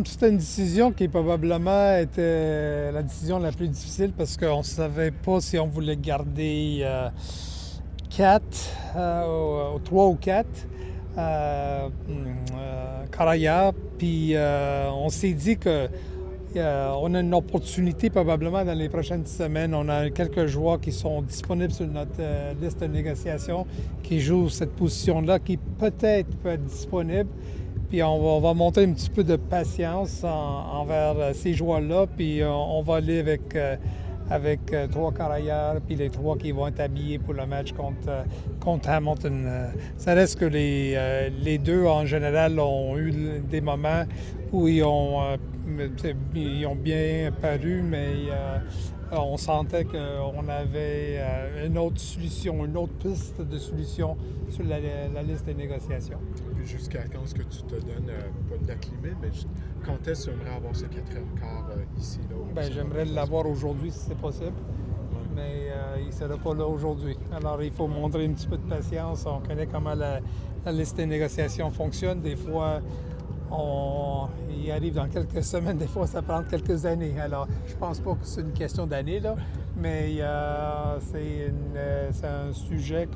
C'était une décision qui probablement était la décision la plus difficile parce qu'on ne savait pas si on voulait garder 4, 3 ou 4 carrières. Puis on s'est dit que on a une opportunité probablement dans les prochaines semaines. On a quelques joueurs qui sont disponibles sur notre liste de négociation qui jouent cette position-là, qui peut-être peut être disponible. Puis on va monter un petit peu de patience envers ces joueurs-là. Puis on va aller avec 3 carrières, puis les 3 qui vont être habillés pour le match contre Hamilton. Ça reste que les 2, en général, ont eu des moments où ils ont bien paru, mais on sentait qu'on avait une autre solution, une autre piste de solution sur la liste des négociations. Puis jusqu'à quand est-ce que tu te donnes, pas de date limite, mais quand est-ce que tu aimerais avoir ce 4e quart ici? Là, j'aimerais l'avoir aujourd'hui si c'est possible, mais il ne sera pas là aujourd'hui. Alors il faut montrer un petit peu de patience. On connaît comment la liste des négociations fonctionne. Des fois, il arrive dans quelques semaines, des fois ça prend quelques années. Alors je pense pas que c'est une question d'années, là, mais c'est un sujet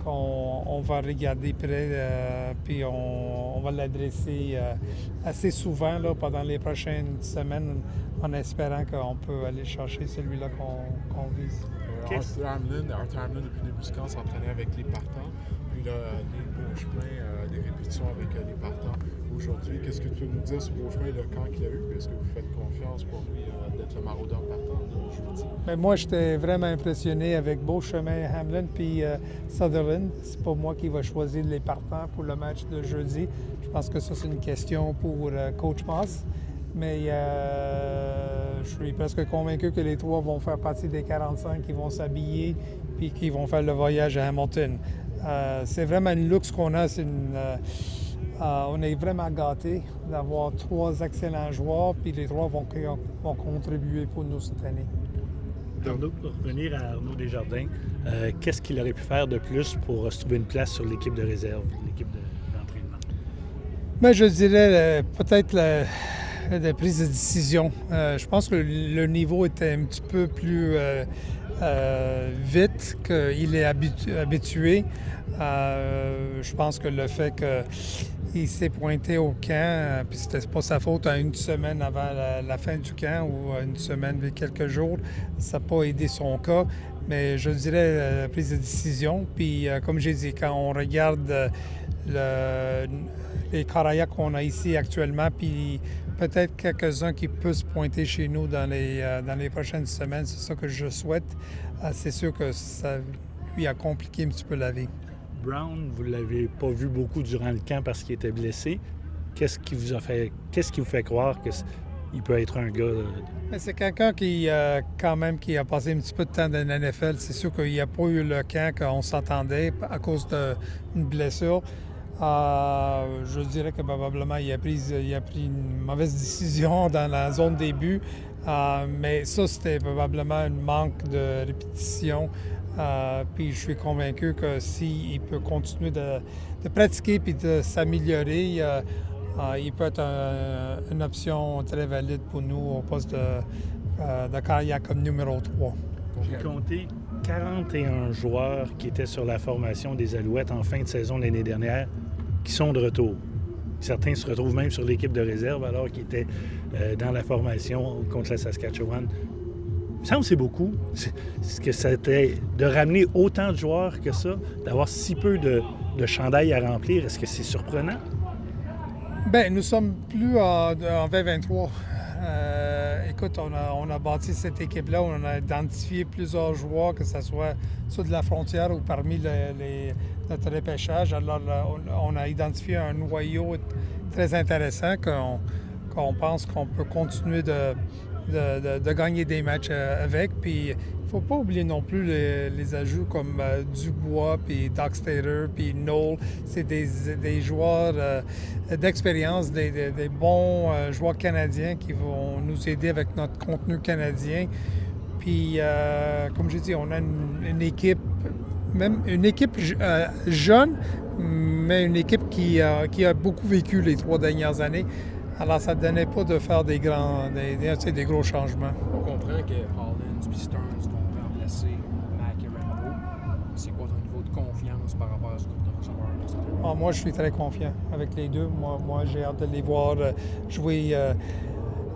qu'on va regarder près, puis on va l'adresser assez souvent là, pendant les prochaines semaines, en espérant qu'on peut aller chercher celui-là qu'on vise. Arthur Hamlin, depuis le début du camp, s'entraînait avec les partants. Puis là, les Beauchemin, des répétitions avec les partants. Aujourd'hui, qu'est-ce que tu peux nous dire sur Beauchemin et le camp qu'il a eu? Est-ce que vous faites confiance pour lui d'être le maraudeur partant de jeudi? Bien, moi, j'étais vraiment impressionné avec Beauchemin, Hamlin puis Sutherland. C'est pas moi qui va choisir les partants pour le match de jeudi. Je pense que ça, c'est une question pour Coach Maas. Mais je suis presque convaincu que les 3 vont faire partie des 45 qui vont s'habiller puis qui vont faire le voyage à Hamilton. C'est vraiment une luxe qu'on a. On est vraiment gâtés d'avoir 3 excellents joueurs, puis les 3 vont contribuer pour nous cette année. Arnaud, pour revenir à Arnaud Desjardins, qu'est-ce qu'il aurait pu faire de plus pour se trouver une place sur l'équipe de réserve, l'équipe d'entraînement? Bien, je dirais peut-être la prise de décision. Je pense que le niveau était un petit peu plus vite qu'il est habitué. Je pense que le fait qu'il s'est pointé au camp, puis c'était pas sa faute, à une semaine avant la fin du camp ou une semaine et quelques jours, ça n'a pas aidé son cas. Mais je dirais la prise de décision. Puis comme j'ai dit, quand on regarde les carrières qu'on a ici actuellement, puis peut-être quelques-uns qui peuvent se pointer chez nous dans les prochaines semaines, c'est ça que je souhaite. C'est sûr que ça lui a compliqué un petit peu la vie. Brown, vous ne l'avez pas vu beaucoup durant le camp parce qu'il était blessé. Qu'est-ce qui vous fait croire qu'il peut être un gars? C'est quelqu'un qui a passé un petit peu de temps dans la NFL. C'est sûr qu'il n'y a pas eu le camp qu'on s'attendait à cause d'une blessure. Je dirais que probablement il a pris une mauvaise décision dans la zone début, mais ça, c'était probablement un manque de répétition. Puis je suis convaincu que s'il peut continuer de pratiquer et de s'améliorer, il peut être une option très valide pour nous au poste de carrière comme numéro 3. J'ai compté 41 joueurs qui étaient sur la formation des Alouettes en fin de saison l'année dernière qui sont de retour. Certains se retrouvent même sur l'équipe de réserve alors qu'ils étaient dans la formation contre la Saskatchewan. Il me semble que c'est beaucoup. C'est que c'était de ramener autant de joueurs que ça, d'avoir si peu de chandails à remplir. Est-ce que c'est surprenant? Bien, nous sommes plus en 2023. Écoute, on a bâti cette équipe-là, on a identifié plusieurs joueurs, que ce soit sur de la frontière ou parmi notre repêchage. Alors, on a identifié un noyau très intéressant qu'on pense qu'on peut continuer de gagner des matchs avec. Puis, il ne faut pas oublier non plus les ajouts comme Dubois, puis Doc Stater, puis Knoll. C'est des joueurs d'expérience, des bons joueurs canadiens qui vont nous aider avec notre contenu canadien. Puis, comme je dis, on a une équipe, même une équipe jeune, mais une équipe qui a beaucoup vécu les 3 dernières années. Alors, ça ne donnait pas de faire des gros changements. On comprend que Hollins et Stearns vont remplacer Mac et Rambo. C'est quoi ton niveau de confiance par rapport à ce groupe de receveurs-là cette année? Moi, je suis très confiant avec les deux. Moi j'ai hâte de les voir jouer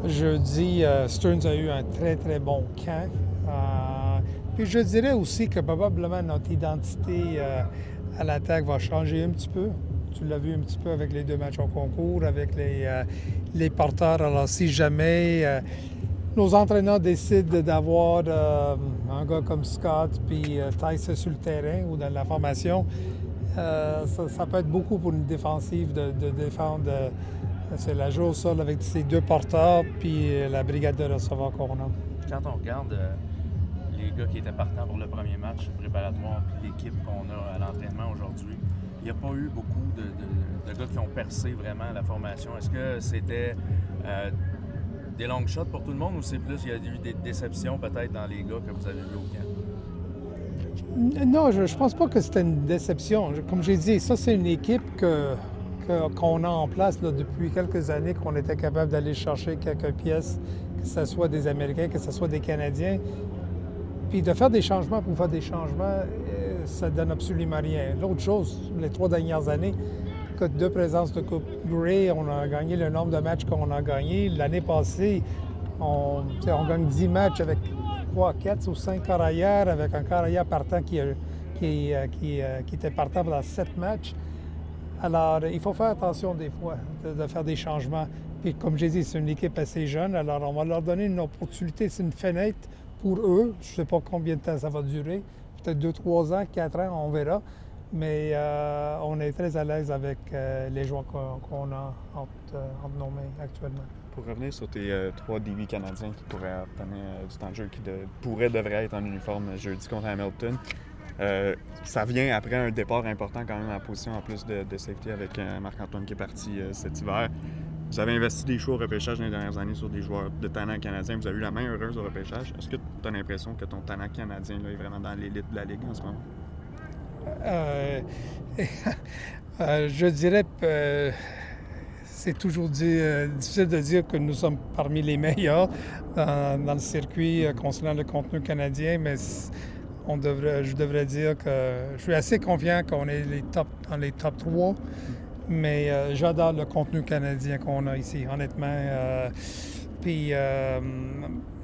jeudi. Stearns a eu un très, très bon camp. Puis je dirais aussi que probablement notre identité à l'attaque va changer un petit peu. Tu l'as vu un petit peu avec les 2 matchs au concours, avec les porteurs. Alors, si jamais nos entraîneurs décident d'avoir un gars comme Scott puis Tice sur le terrain ou dans la formation, ça peut être beaucoup pour une défensive de défendre. C'est la joue au sol avec ces 2 porteurs puis la brigade de receveurs qu'on a. Quand on regarde les gars qui étaient partants pour le premier match préparatoire puis l'équipe qu'on a à l'entraînement aujourd'hui, il n'y a pas eu beaucoup de gars qui ont percé vraiment la formation. Est-ce que c'était des long shots pour tout le monde ou c'est plus il y a eu des déceptions peut-être dans les gars que vous avez vus au camp? Non, je ne pense pas que c'était une déception. Comme j'ai dit, ça c'est une équipe qu'on a en place là, depuis quelques années, qu'on était capable d'aller chercher quelques pièces, que ce soit des Américains, que ce soit des Canadiens. Puis de faire des changements pour faire des changements, ça ne donne absolument rien. L'autre chose, les 3 dernières années, que 2 présences de Coupe Grey, on a gagné le nombre de matchs qu'on a gagné. L'année passée, on gagne 10 matchs avec 4 ou 5 carrières, avec un carrière partant qui était partant pendant 7 matchs. Alors, il faut faire attention des fois de faire des changements. Puis comme j'ai dit, c'est une équipe assez jeune, alors on va leur donner une opportunité, c'est une fenêtre pour eux. Je ne sais pas combien de temps ça va durer, peut-être 2-3 ans, 4 ans, on verra. Mais on est très à l'aise avec les joueurs qu'on a entre nos mains actuellement. Pour revenir sur tes 3 DB canadiens qui pourraient obtenir du temps de jeu, devraient être en uniforme jeudi contre Hamilton, ça vient après un départ important quand même en position en plus de safety avec Marc-Antoine qui est parti cet hiver. Vous avez investi des choix au repêchage dans les dernières années sur des joueurs de talent canadien. Vous avez eu la main heureuse au repêchage. Est-ce que tu as l'impression que ton talent canadien là, est vraiment dans l'élite de la Ligue en ce moment? Je dirais que c'est toujours difficile de dire que nous sommes parmi les meilleurs dans le circuit concernant le contenu canadien, mais je devrais dire que je suis assez confiant qu'on est dans les top 3. Mais j'adore le contenu canadien qu'on a ici, honnêtement. Puis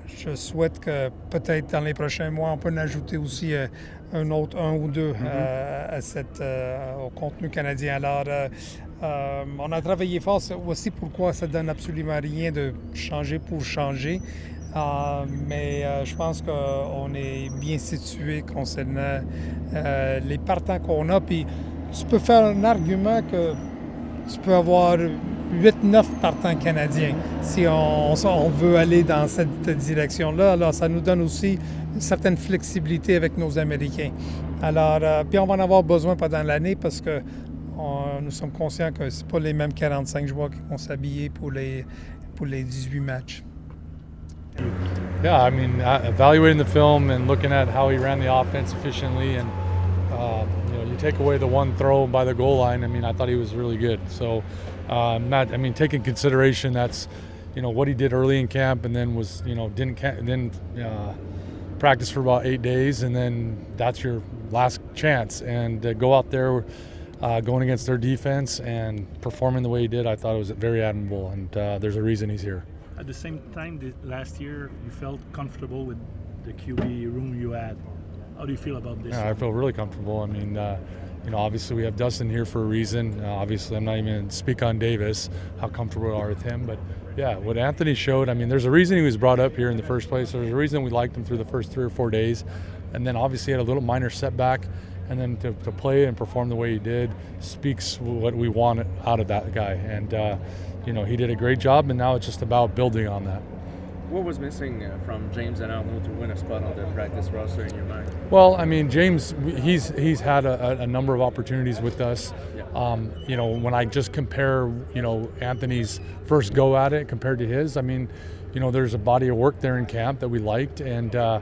je souhaite que peut-être dans les prochains mois, on peut en ajouter aussi un ou deux au contenu canadien. Alors, on a travaillé fort. C'est aussi pourquoi ça ne donne absolument rien de changer pour changer. Mais je pense qu'on est bien situé concernant les partants qu'on a. Puis tu peux faire un argument que tu peux avoir 8-9 partants canadiens si on veut aller dans cette direction-là. Alors, ça nous donne aussi une certaine flexibilité avec nos Américains. Alors, puis on va en avoir besoin pendant l'année parce que nous sommes conscients que ce pas les mêmes 45 joueurs qui vont s'habiller pour les 18 matchs. Yeah, I mean, evaluating the film and looking at how he ran the offense efficiently and you take away the one throw by the goal line. I mean, I thought he was really good. So, taking consideration that's, what he did early in camp and then was, didn't practice for about 8 days and then that's your last chance. And go out there going against their defense and performing the way he did, I thought it was very admirable. And there's a reason he's here. At the same time, last year, you felt comfortable with the QB room you had. How do you feel about this? Yeah, I feel really comfortable. I mean, obviously we have Dustin here for a reason. Obviously, I'm not even going to speak on Davis, how comfortable we are with him. But, yeah, what Anthony showed, I mean, there's a reason he was brought up here in the first place. There's a reason we liked him through the first 3 or 4 days. And then obviously had a little minor setback. And then to play and perform the way he did speaks what we want out of that guy. And, he did a great job, and now it's just about building on that. What was missing from James and Arnold to win a spot on the practice roster in your mind? Well, I mean, James, he's had a number of opportunities with us. Yeah. When I just compare, Anthony's first go at it compared to his, I mean, there's a body of work there in camp that we liked, and I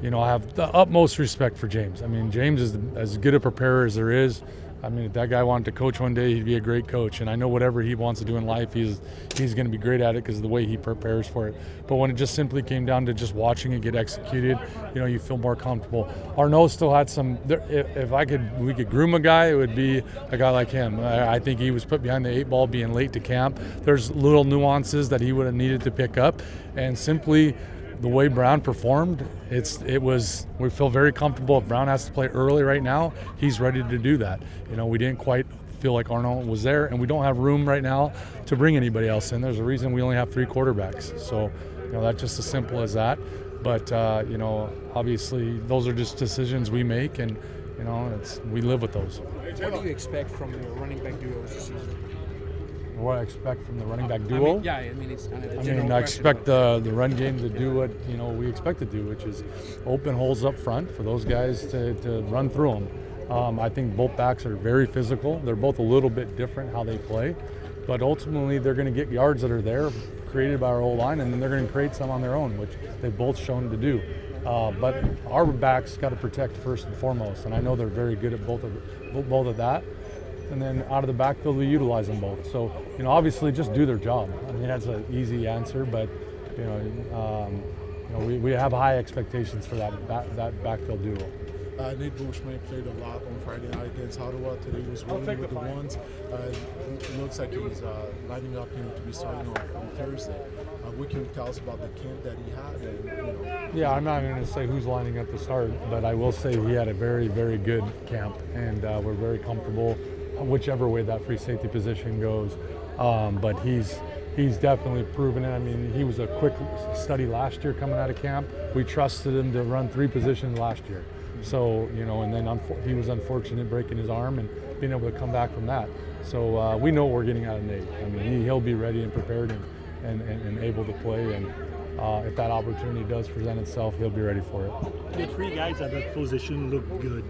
have the utmost respect for James. I mean, James is as good a preparer as there is. I mean, if that guy wanted to coach one day, he'd be a great coach. And I know whatever he wants to do in life, he's going to be great at it because of the way he prepares for it. But when it just simply came down to just watching it get executed, you feel more comfortable. Arnaud still had some. If we could groom a guy, it would be a guy like him. I think he was put behind the 8 ball, being late to camp. There's little nuances that he would have needed to pick up, and simply the way Brown performed, we feel very comfortable. If Brown has to play early right now, he's ready to do that. We didn't quite feel like Arnold was there, and we don't have room right now to bring anybody else in. There's a reason we only have 3 quarterbacks. So, that's just as simple as that. But, obviously those are just decisions we make, and, we live with those. What do you expect from your running back duos this season? What I expect from the running back duo? I expect the run game to do what we expect to do, which is open holes up front for those guys to run through them. I think both backs are very physical. They're both a little bit different how they play, but ultimately they're going to get yards that are there created by our O-line, and then they're going to create some on their own, which they've both shown to do. But our backs got to protect first and foremost, and I know they're very good at both of that. And then out of the backfield, we utilize them both. So, obviously just do their job. I mean, that's an easy answer, but, we have high expectations for that backfield duo. Nate Beauchemin played a lot on Friday night against Ottawa. Today he was running with the ones. It looks like he's lining up to be starting on Thursday. What can you tell us about the camp that he had? Yeah, I'm not going to say who's lining up to start, but I will say he had a very, very good camp, and we're very comfortable whichever way that free safety position goes. But he's definitely proven it. I mean, he was a quick study last year coming out of camp. We trusted him to run 3 positions last year. So, and then he was unfortunate breaking his arm and being able to come back from that. So we know what we're getting out of Nate. I mean, he'll be ready and prepared and able to play. And if that opportunity does present itself, he'll be ready for it. The 3 guys at that position look good.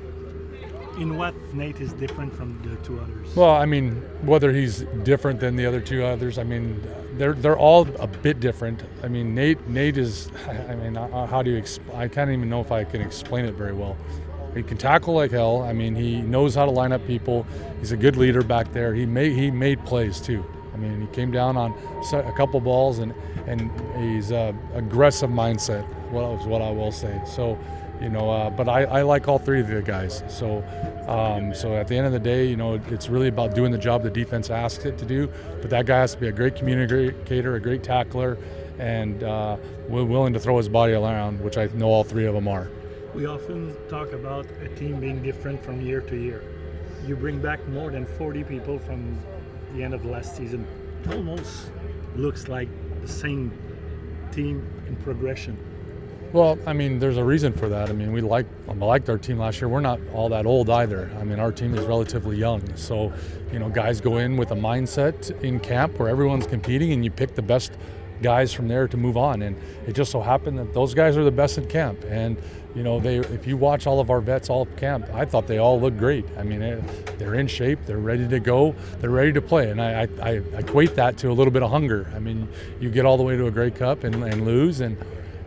In what Nate is different from the 2 others? Well, I mean, whether he's different than the other 2 others, I mean, they're all a bit different. I mean, Nate is. I mean, how do you? I can't even know if I can explain it very well. He can tackle like hell. I mean, he knows how to line up people. He's a good leader back there. He made plays too. I mean, he came down on a couple balls, and he's aggressive mindset. Well, is what I will say. So. But I like all 3 of the guys. So at the end of the day, it's really about doing the job the defense asks it to do. But that guy has to be a great communicator, a great tackler, and willing to throw his body around, which I know all 3 of them are. We often talk about a team being different from year to year. You bring back more than 40 people from the end of last season. It almost looks like the same team in progression. Well, I mean, there's a reason for that. I mean, I liked our team last year. We're not all that old either. I mean, our team is relatively young. So, guys go in with a mindset in camp where everyone's competing, and you pick the best guys from there to move on. And it just so happened that those guys are the best in camp. And, if you watch all of our vets all camp, I thought they all looked great. I mean, they're in shape. They're ready to go. They're ready to play. And I equate that to a little bit of hunger. I mean, you get all the way to a Grey Cup and lose, and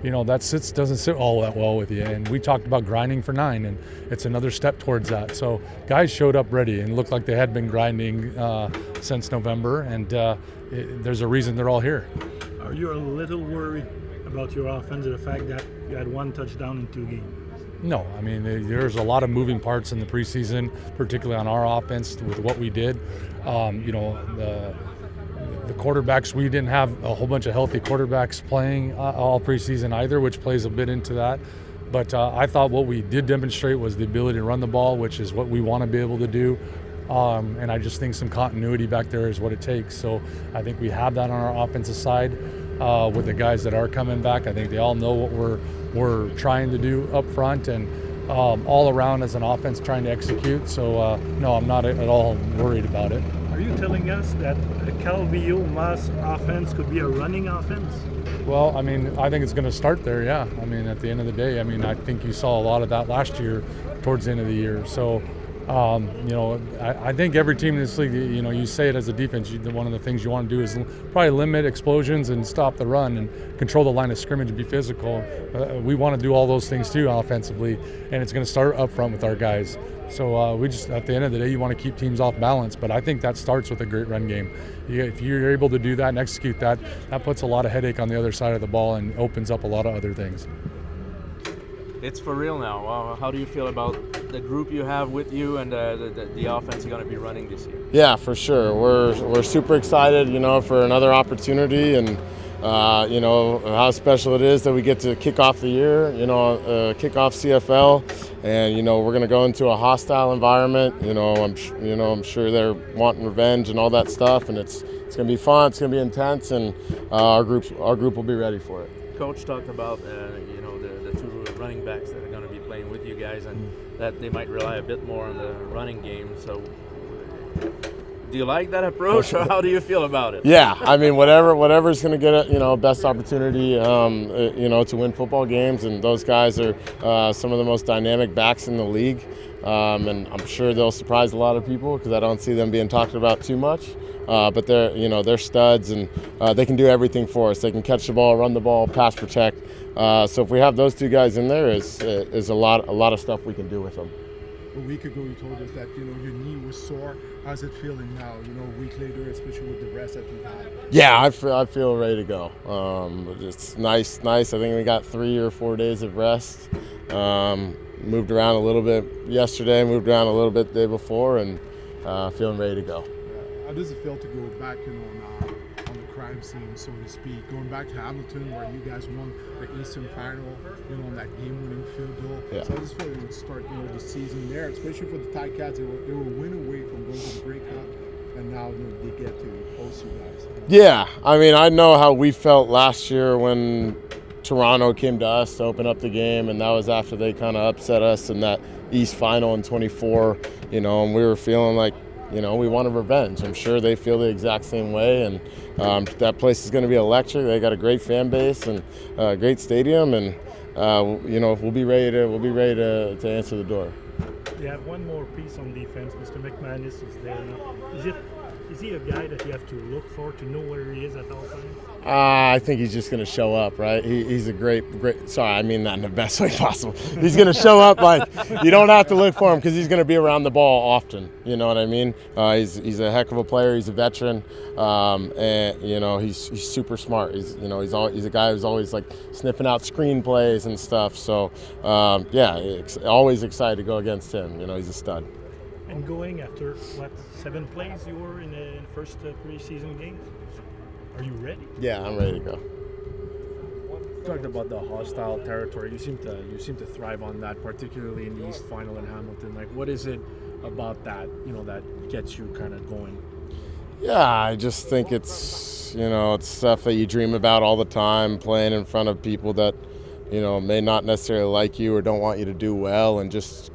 doesn't sit all that well with you. And we talked about grinding for 9, and it's another step towards that. So guys showed up ready and looked like they had been grinding since November, and there's a reason they're all here. Are you a little worried about your offense, the fact that you had 1 touchdown in 2 games? No, I mean, there's a lot of moving parts in the preseason, particularly on our offense with what we did. The quarterbacks, we didn't have a whole bunch of healthy quarterbacks playing all preseason either, which plays a bit into that. But I thought what we did demonstrate was the ability to run the ball, which is what we want to be able to do. And I just think some continuity back there is what it takes. So I think we have that on our offensive side with the guys that are coming back. I think they all know what we're trying to do up front, and all around as an offense trying to execute. So no, I'm not at all worried about it. Are you telling us that a Calvillo Maas offense could be a running offense? Well, I mean, I think it's going to start there, yeah. I mean, at the end of the day, I mean, I think you saw a lot of that last year towards the end of the year. So, I think every team in this league, you say it as a defense, one of the things you want to do is probably limit explosions and stop the run and control the line of scrimmage and be physical. We want to do all those things too offensively, and it's going to start up front with our guys. So we just, at the end of the day, you want to keep teams off balance, but I think that starts with a great run game. If you're able to do that and execute that, that puts a lot of headache on the other side of the ball and opens up a lot of other things. It's for real now. How do you feel about the group you have with you and the offense you're going to be running this year? Yeah, for sure. We're super excited, for another opportunity, and how special it is that we get to kick off the year, kick off CFL, and we're going to go into a hostile environment. I'm sure they're wanting revenge and all that stuff, and it's going to be fun. It's going to be intense, and our group will be ready for it. Coach talked about the two running backs that are going to be playing with you guys, and that they might rely a bit more on the running game. So, do you like that approach, or how do you feel about it? Yeah, I mean, whatever's going to get best opportunity, to win football games, and those guys are some of the most dynamic backs in the league, and I'm sure they'll surprise a lot of people because I don't see them being talked about too much. But they're studs, and they can do everything for us. They can catch the ball, run the ball, pass protect. So if we have those two guys in there, is a lot of stuff we can do with them. A week ago, you told us that your knee was sore. How's it feeling now? A week later, especially with the rest that you've had. Yeah, I feel ready to go. It's nice. I think we got 3 or 4 days of rest. Moved around a little bit yesterday. Moved around a little bit the day before, and feeling ready to go. How does it feel to go back, on the crime scene, so to speak? Going back to Hamilton, where you guys won the Eastern Final, on that game-winning field goal. Yeah. So I just feel it would start, the season there, especially for the Ticats. They were a win away from going to the Grey Cup, and now they get to host you guys. Yeah, I mean, I know how we felt last year when Toronto came to us to open up the game, and that was after they kind of upset us in that East Final in 24. And we were feeling like, we wanted revenge. I'm sure they feel the exact same way, and that place is going to be electric. They got a great fan base and a great stadium, and we'll be ready to answer the door. You have one more piece on defense. Mr. McManus is there now. Is he a guy that you have to look for to know where he is at all times? I think he's just going to show up, right? He's a great. Sorry, I mean that in the best way possible. He's going to show up like you don't have to look for him because he's going to be around the ball often. You know what I mean? He's a heck of a player. He's a veteran, and he's super smart. He's a guy who's always like sniffing out screen plays and stuff. So always excited to go against him. He's a stud. And going after 7 plays you were in the first preseason game, are you ready? Yeah, I'm ready to go. You talked about the hostile territory. You seem to thrive on that, particularly in the East Final in Hamilton. Like, what is it about that that gets you kind of going? Yeah, I just think it's it's stuff that you dream about all the time, playing in front of people that may not necessarily like you or don't want you to do well, and just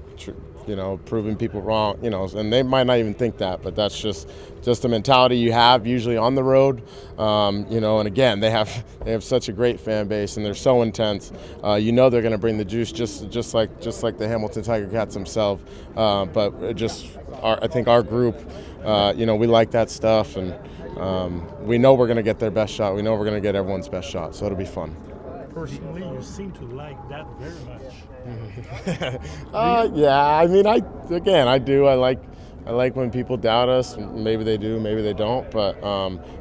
proving people wrong, and they might not even think that, but that's just the mentality you have usually on the road, and again, they have such a great fan base, and they're so intense. They're going to bring the juice, just like the Hamilton Tiger Cats themselves. But I think our group, we like that stuff, and we know we're going to get their best shot. We know we're going to get everyone's best shot, so it'll be fun. Personally, you seem to like that very much. Yeah, I mean, I do. I like when people doubt us. Maybe they do, maybe they don't. But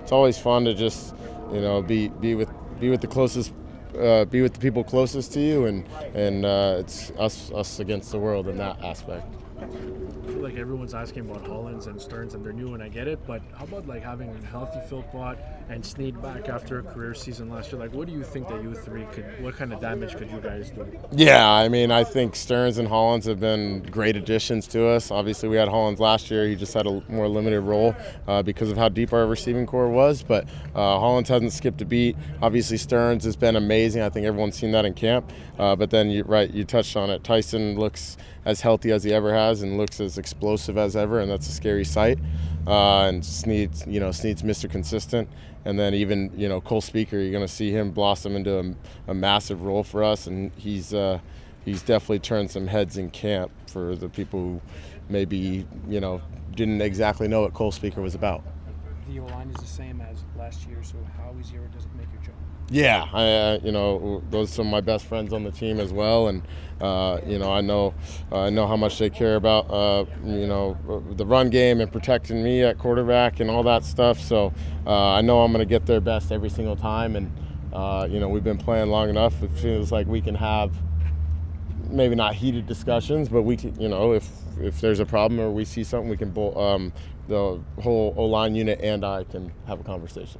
it's always fun to just, be with the closest, be with the people closest to you, and it's us against the world in that aspect. I feel like everyone's asking about Hollins and Stearns, and they're new, and I get it, but how about having a healthy Philpott and Snead back after a career season last year? What do you think that you three what kind of damage could you guys do? Yeah, I mean, I think Stearns and Hollins have been great additions to us. Obviously, we had Hollins last year. He just had a more limited role because of how deep our receiving core was, but Hollins hasn't skipped a beat. Obviously, Stearns has been amazing. I think everyone's seen that in camp, but then you touched on it. Tyson looks as healthy as he ever has and looks as explosive as ever, and that's a scary sight. And Snead's Mr. Consistent. And then even, Cole Speaker, you're going to see him blossom into a massive role for us, and he's definitely turned some heads in camp for the people maybe, didn't exactly know what Cole Speaker was about. The O-line is the same as last year, so how easier does it make your job? Yeah, those are some of my best friends on the team as well, and I know how much they care about the run game and protecting me at quarterback and all that stuff. So I know I'm going to get their best every single time, and we've been playing long enough. It feels like we can have maybe not heated discussions, but we can, if there's a problem or we see something, we can the whole O-line unit and I can have a conversation.